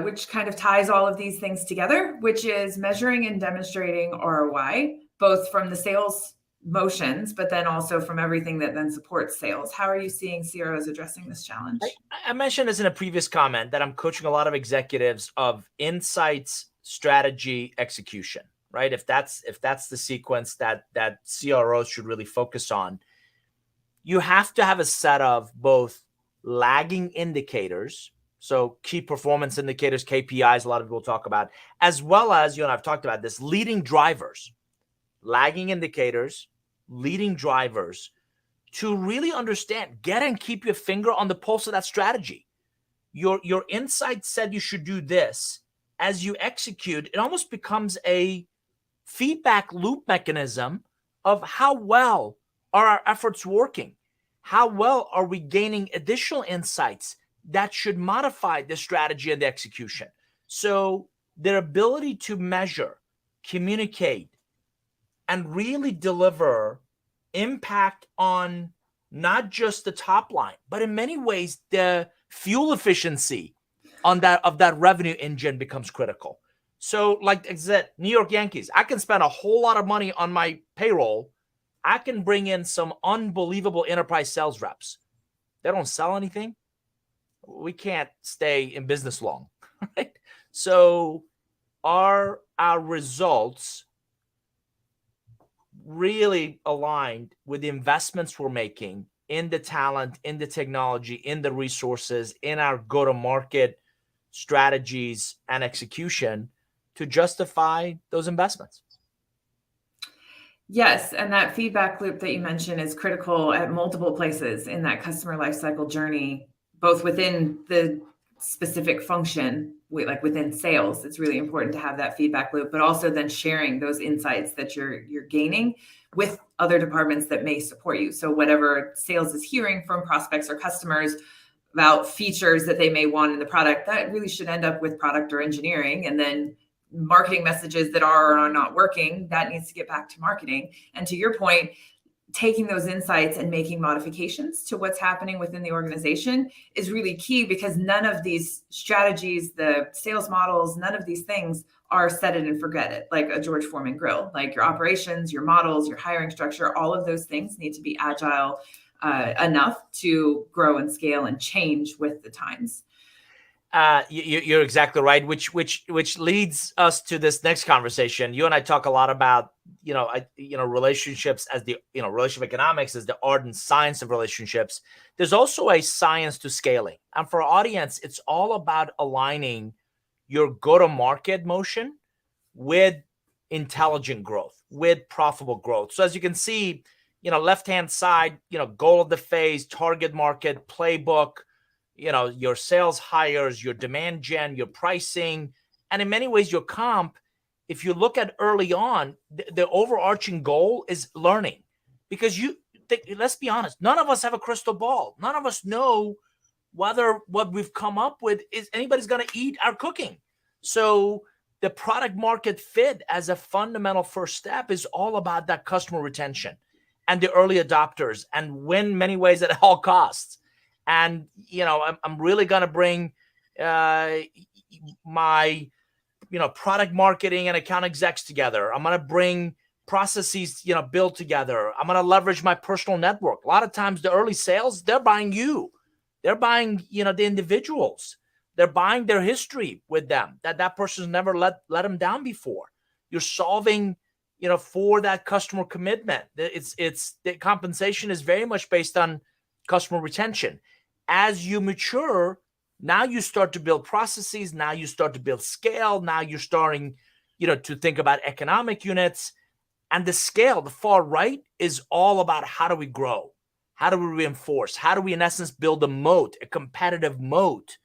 which kind of ties all of these things together, which is measuring and demonstrating ROI, both from the sales motions, but then also from everything that then supports sales. How are you seeing CROs addressing this challenge? I mentioned this in a previous comment that I'm coaching a lot of executives of insights, strategy, execution, right? If that's the sequence that CROs should really focus on, you have to have a set of both lagging indicators, so key performance indicators, KPIs, a lot of people talk about, as well as, you and I've talked about this, leading drivers, lagging indicators, leading drivers, to really understand, get and keep your finger on the pulse of that strategy. Your insight said you should do this. As you execute, it almost becomes a feedback loop mechanism of how well are our efforts working? How well are we gaining additional insights that should modify the strategy and the execution? So their ability to measure, communicate, and really deliver impact on not just the top line, but in many ways the fuel efficiency on that revenue engine becomes critical. So, like I said, New York Yankees, I can spend a whole lot of money on my payroll. I can bring in some unbelievable enterprise sales reps. They don't sell anything. We can't stay in business long, right? So, are our results really aligned with the investments we're making in the talent, in the technology, in the resources, in our go-to-market strategies and execution to justify those investments? Yes, and that feedback loop that you mentioned is critical at multiple places in that customer lifecycle journey, both within the specific function, like within sales. It's really important to have that feedback loop, but also then sharing those insights that you're gaining with other departments that may support you. So whatever sales is hearing from prospects or customers about features that they may want in the product, that really should end up with product or engineering, and then marketing messages that are or are not working, that needs to get back to marketing. And to your point, taking those insights and making modifications to what's happening within the organization is really key, because none of these strategies, the sales models, none of these things are set it and forget it, like a George Foreman grill. Like your operations, your models, your hiring structure, all of those things need to be agile enough to grow and scale and change with the times. You're exactly right, which leads us to this next conversation. You and I talk a lot about relationships as the relationship economics as the art and science of relationships. There's also a science to scaling, and for our audience, it's all about aligning your go-to-market motion with intelligent growth, with profitable growth. So as you can see, left-hand side, goal of the phase, target market, playbook, your sales hires, your demand gen, your pricing, and in many ways your comp. If you look at early on, the overarching goal is learning, because let's be honest, none of us have a crystal ball. None of us know whether what we've come up with is anybody's going to eat our cooking. So the product market fit as a fundamental first step is all about that customer retention and the early adopters, and win many ways at all costs. And, I'm really going to bring my, product marketing and account execs together. I'm going to bring processes, built together. I'm going to leverage my personal network. A lot of times the early sales, they're buying you. They're buying, the individuals. They're buying their history with them, that person's never let them down before. You're solving, for that customer commitment. It's the compensation is very much based on customer retention. As you mature, now you start to build processes. Now you start to build scale. Now you're starting, to think about economic units. And the scale, the far right, is all about how do we grow? How do we reinforce? How do we, in essence, build a moat, a competitive moat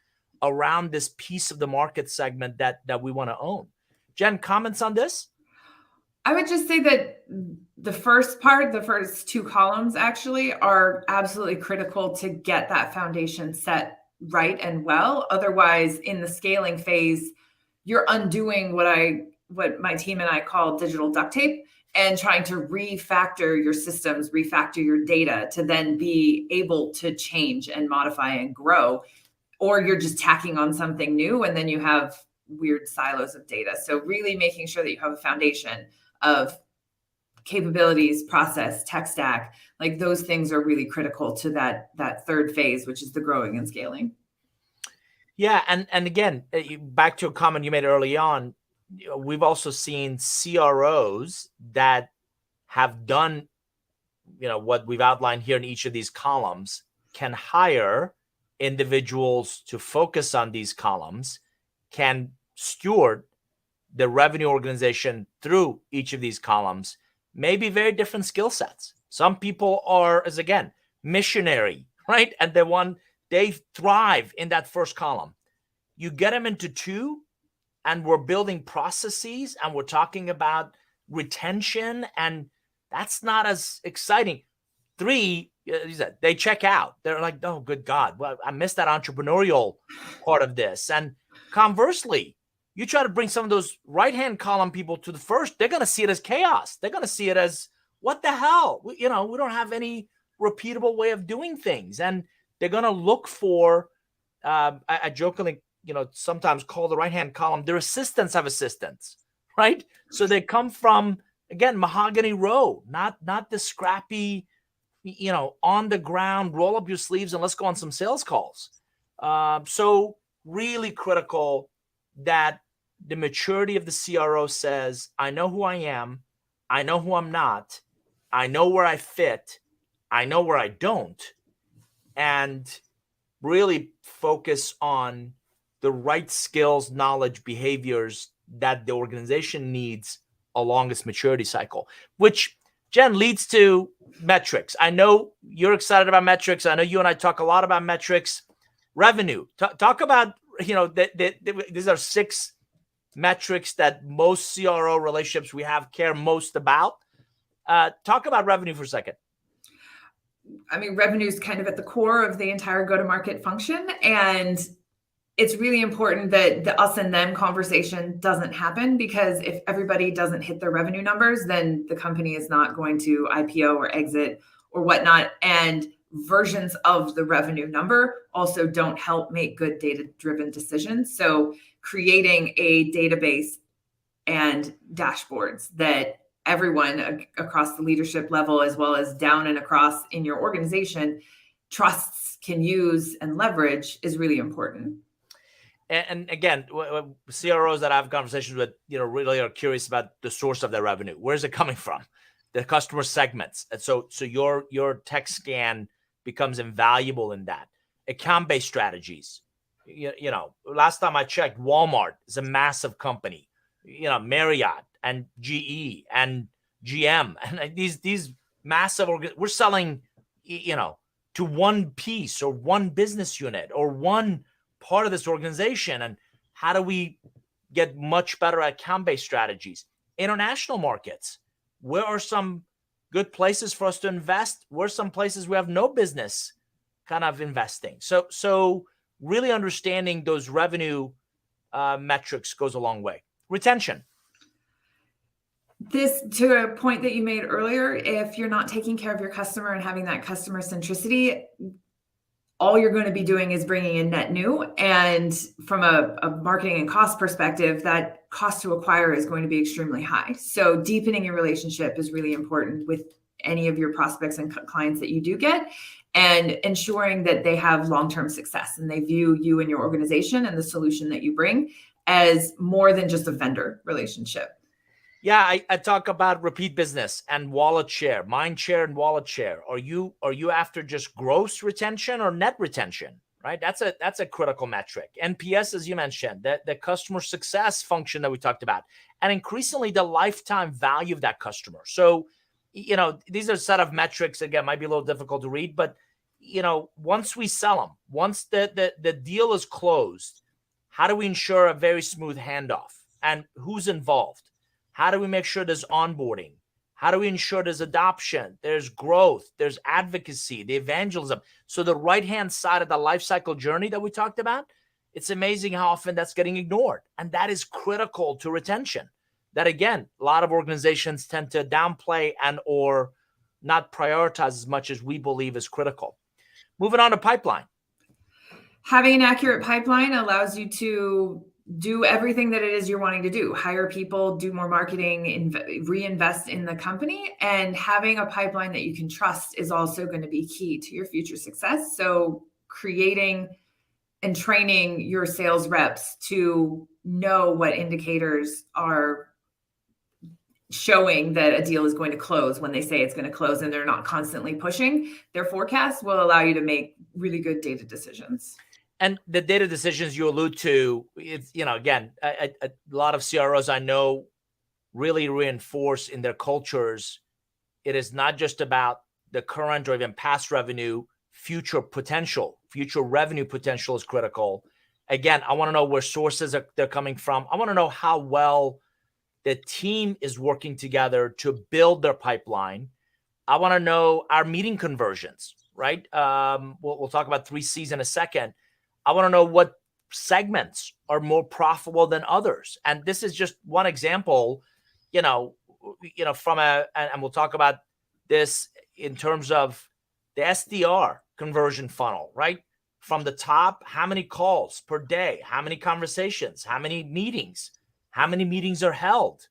around this piece of the market segment that we want to own? Jen, comments on this? I would just say that the first part, the first two columns actually are absolutely critical to get that foundation set right and well. Otherwise, in the scaling phase, you're undoing what my team and I call digital duct tape, and trying to refactor your systems, refactor your data to then be able to change and modify and grow. Or you're just tacking on something new, and then you have weird silos of data. So really making sure that you have a foundation of capabilities, process, tech stack, like those things are really critical to that third phase, which is the growing and scaling. Yeah, and again, back to a comment you made early on, we've also seen CROs that have done, what we've outlined here in each of these columns, can hire individuals to focus on these columns, can steward the revenue organization through each of these columns, may be very different skill sets. Some people are, as again, missionary, right? And they thrive in that first column. You get them into two, and we're building processes, and we're talking about retention, and that's not as exciting. Three, they check out. They're like, oh, good God, well, I missed that entrepreneurial part of this. And conversely, You try to bring some of those right-hand column people to the first, they're going to see it as chaos. They're going to see it as, what the hell? We don't have any repeatable way of doing things. And they're going to look for, I jokingly, sometimes call the right-hand column, their assistants have assistants, right? So they come from, again, mahogany row, not the scrappy, on the ground, roll up your sleeves and let's go on some sales calls. So really critical that the maturity of the CRO says, I know who I am, I know who I'm not, I know where I fit, I know where I don't, and really focus on the right skills, knowledge, behaviors that the organization needs along its maturity cycle, which, Jen, leads to metrics. I know you're excited about metrics. I know you and I talk a lot about metrics. Revenue. Talk about, these are 6 metrics that most CRO relationships we have care most about. Talk about revenue for a second. I mean, revenue is kind of at the core of the entire go-to-market function. And it's really important that the us and them conversation doesn't happen, because if everybody doesn't hit their revenue numbers, then the company is not going to IPO or exit or whatnot. And versions of the revenue number also don't help make good data-driven decisions. So creating a database and dashboards that everyone across the leadership level, as well as down and across in your organization, trusts, can use and leverage is really important. And again, CROs that I have conversations with, really are curious about the source of their revenue. Where's it coming from? The customer segments. And so your tech scan becomes invaluable in that. Account-based strategies. Last time I checked, Walmart is a massive company. Marriott and GE and GM and these massive we're selling, to one piece or one business unit or one part of this organization. And how do we get much better at account-based strategies? International markets. Where are some good places for us to invest? Where are some places we have no business kind of investing? So really understanding those revenue metrics goes a long way. Retention. This, to a point that you made earlier, if you're not taking care of your customer and having that customer centricity, all you're going to be doing is bringing in net new. And from a marketing and cost perspective, that cost to acquire is going to be extremely high. So deepening your relationship is really important with any of your prospects and clients that you do get, and ensuring that they have long-term success and they view you and your organization and the solution that you bring as more than just a vendor relationship. Yeah, I talk about repeat business and wallet share, mind share and wallet share. Are you after just gross retention or net retention? Right? That's a critical metric. NPS, as you mentioned, the customer success function that we talked about, and increasingly the lifetime value of that customer. So, these are a set of metrics, again, might be a little difficult to read, but once we sell them, once the deal is closed, how do we ensure a very smooth handoff? And who's involved? How do we make sure there's onboarding? How do we ensure there's adoption, there's growth, there's advocacy, the evangelism? So the right-hand side of the life cycle journey that we talked about, it's amazing how often that's getting ignored. And that is critical to retention. That, again, a lot of organizations tend to downplay and or not prioritize as much as we believe is critical. Moving on to pipeline. Having an accurate pipeline allows you to do everything that it is you're wanting to do. Hire people, do more marketing, reinvest in the company. And having a pipeline that you can trust is also going to be key to your future success. So creating and training your sales reps to know what indicators are showing that a deal is going to close when they say it's going to close, and they're not constantly pushing their forecast, will allow you to make really good data decisions. And the data decisions you allude to, it's, again, a lot of CROs I know really reinforce in their cultures, it is not just about the current or even past revenue, future revenue potential is critical. Again, I want to know where sources they're coming from. I want to know how well the team is working together to build their pipeline. I want to know our meeting conversions, right? We'll talk about 3 C's in a second. I want to know what segments are more profitable than others. And this is just one example, from and we'll talk about this in terms of the SDR conversion funnel, right? From the top, how many calls per day, how many conversations, how many meetings are held,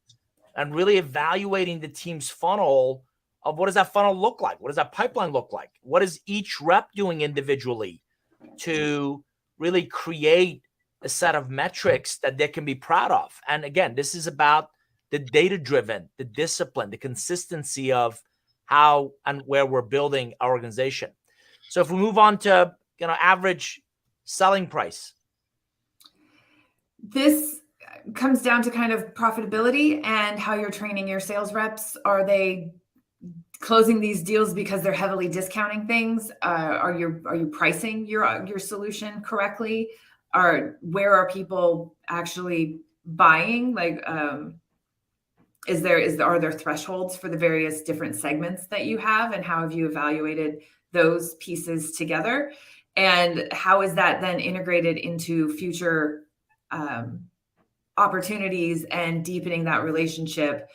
and really evaluating the team's funnel of what does that funnel look like? What does that pipeline look like? What is each rep doing individually to really create a set of metrics that they can be proud of? And again, this is about the data-driven, the discipline, the consistency of how and where we're building our organization. So if we move on to average selling price. This comes down to kind of profitability and how you're training your sales reps. Are they closing these deals because they're heavily discounting things? Are you pricing your solution correctly? Where are people actually buying? Like, are there thresholds for the various different segments that you have, and how have you evaluated those pieces together? And how is that then integrated into future opportunities and deepening that relationship,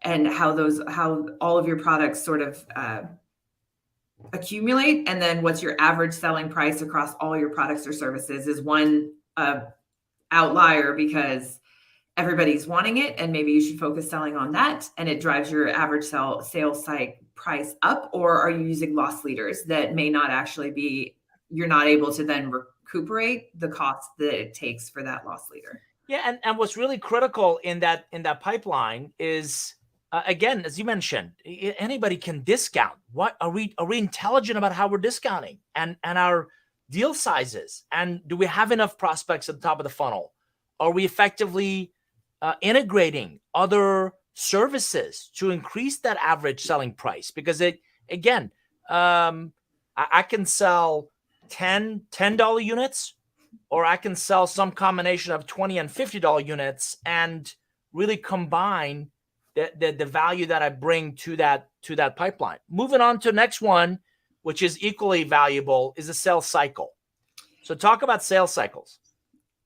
and how all of your products sort of accumulate? And then what's your average selling price across all your products or services? Is one outlier because everybody's wanting it, and maybe you should focus selling on that, and it drives your average sales site price up? Or are you using loss leaders that may not actually be, you're not able to then recuperate the cost that it takes for that loss leader? Yeah, and what's really critical in that pipeline is, again, as you mentioned, anybody can discount. What are we intelligent about how we're discounting and our deal sizes? And do we have enough prospects at the top of the funnel? Are we effectively integrating other services to increase that average selling price? Because I can sell $10 units, or I can sell some combination of $20 and $50 units and really combine the value that I bring to that pipeline. Moving on to the next one, which is equally valuable, is the sales cycle. So talk about sales cycles.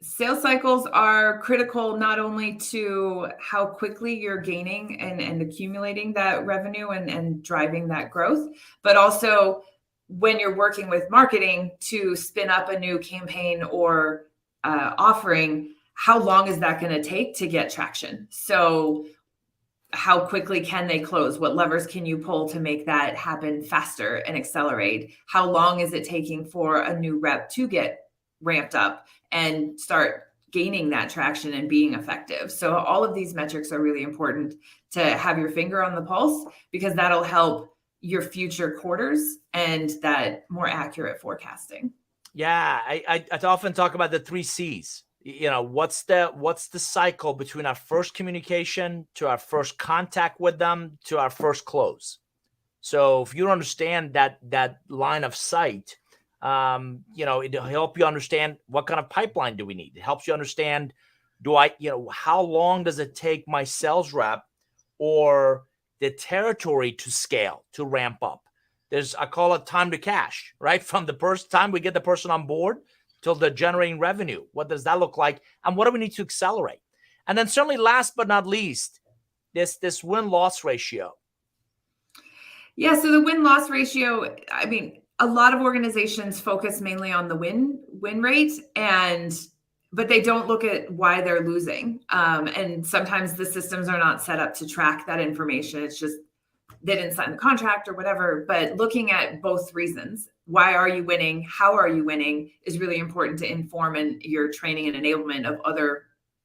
Sales cycles are critical not only to how quickly you're gaining and accumulating that revenue and driving that growth, but also when you're working with marketing to spin up a new campaign or offering, how long is that going to take to get traction? So how quickly can they close? What levers can you pull to make that happen faster and accelerate? How long is it taking for a new rep to get ramped up and start gaining that traction and being effective? So all of these metrics are really important to have your finger on the pulse, because that'll help your future quarters and that more accurate forecasting. Yeah, I often talk about the 3 C's. What's the cycle between our first communication to our first contact with them to our first close? So if you understand that line of sight, it'll help you understand what kind of pipeline do we need. It helps you understand, how long does it take my sales rep or the territory to scale, to ramp up? I call it time to cash, right? From the first time we get the person on board till they're generating revenue. What does that look like? And what do we need to accelerate? And then certainly last but not least, this win-loss ratio. Yeah, so the win-loss ratio, I mean, a lot of organizations focus mainly on the win rate, but they don't look at why they're losing. And sometimes the systems are not set up to track that information. It's just they didn't sign the contract or whatever. But looking at both reasons, why are you winning? How are you winning? Is really important to inform in your training and enablement of other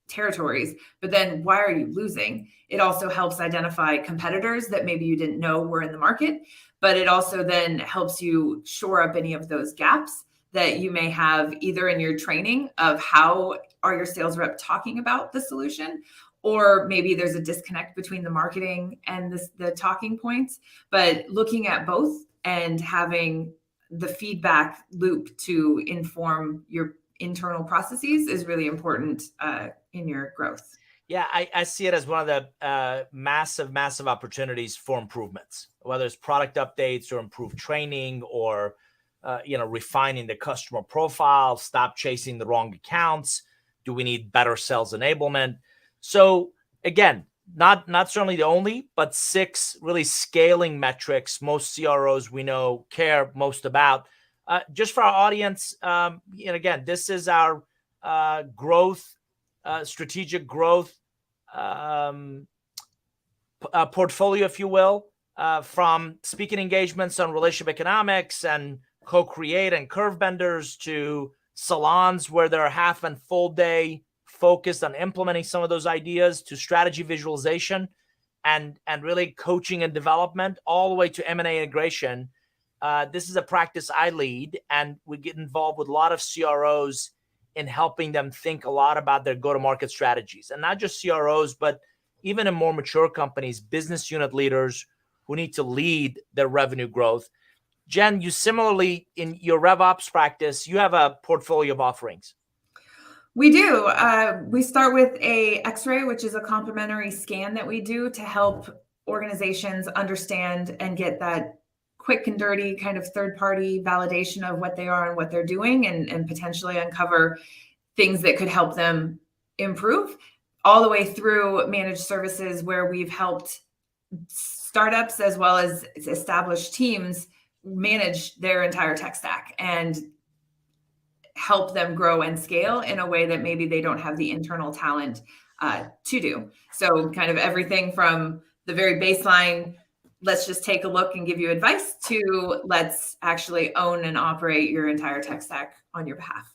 territories. But then why are you losing? It also helps identify competitors that maybe you didn't know were in the market, but it also then helps you shore up any of those gaps that you may have either in your training of how are your sales rep talking about the solution, or maybe there's a disconnect between the marketing and the talking points. But looking at both and having the feedback loop to inform your internal processes is really important in your growth. Yeah, I see it as one of the massive opportunities for improvements, whether it's product updates or improved training or refining the customer profile, stop chasing the wrong accounts? Do we need better sales enablement? So again, not certainly the only, but 6 really scaling metrics most CROs we know care most about. Just for our audience, and again, this is our strategic growth portfolio, if you will, from speaking engagements on relationship economics and co-create and curve benders to salons where they're half and full day focused on implementing some of those ideas, to strategy visualization and really coaching and development, all the way to M&A integration. This is a practice I lead, and we get involved with a lot of CROs in helping them think a lot about their go-to-market strategies. And not just CROs, but even in more mature companies, business unit leaders who need to lead their revenue growth. Jen, you similarly, in your RevOps practice, you have a portfolio of offerings. We do. We start with a X-ray, which is a complementary scan that we do to help organizations understand and get that quick and dirty kind of third-party validation of what they are and what they're doing, and potentially uncover things that could help them improve, all the way through managed services where we've helped startups as well as established teams manage their entire tech stack and help them grow and scale in a way that maybe they don't have the internal talent to do. So kind of everything from the very baseline, let's just take a look and give you advice, to let's actually own and operate your entire tech stack on your behalf.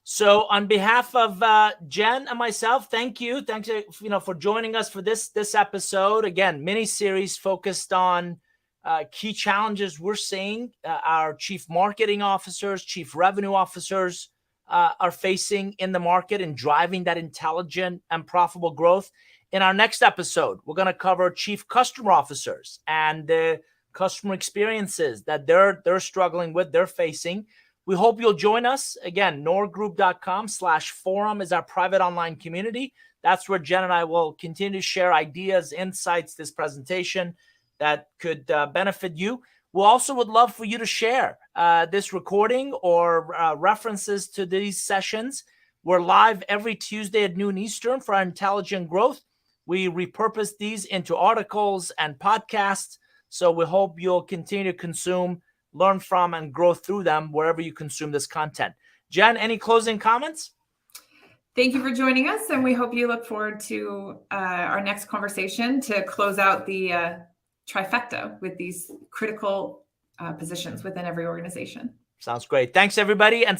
So on behalf of Jen and myself, thank you. Thanks for joining us for this episode. Again, mini series focused on key challenges we're seeing our chief marketing officers, chief revenue officers are facing in the market and driving that intelligent and profitable growth. In our next episode, we're going to cover chief customer officers and the customer experiences that they're struggling with, they're facing. We hope you'll join us. Again, norgroup.com/forum is our private online community. That's where Jen and I will continue to share ideas, insights, this presentation that could benefit you. We also would love for you to share this recording or references to these sessions. We're live every Tuesday at noon Eastern for our intelligent growth. We repurpose these into articles and podcasts. So we hope you'll continue to consume, learn from, and grow through them wherever you consume this content. Jen, any closing comments? Thank you for joining us, and we hope you look forward to our next conversation to close out the trifecta with these critical positions within every organization. Sounds great. Thanks, everybody. And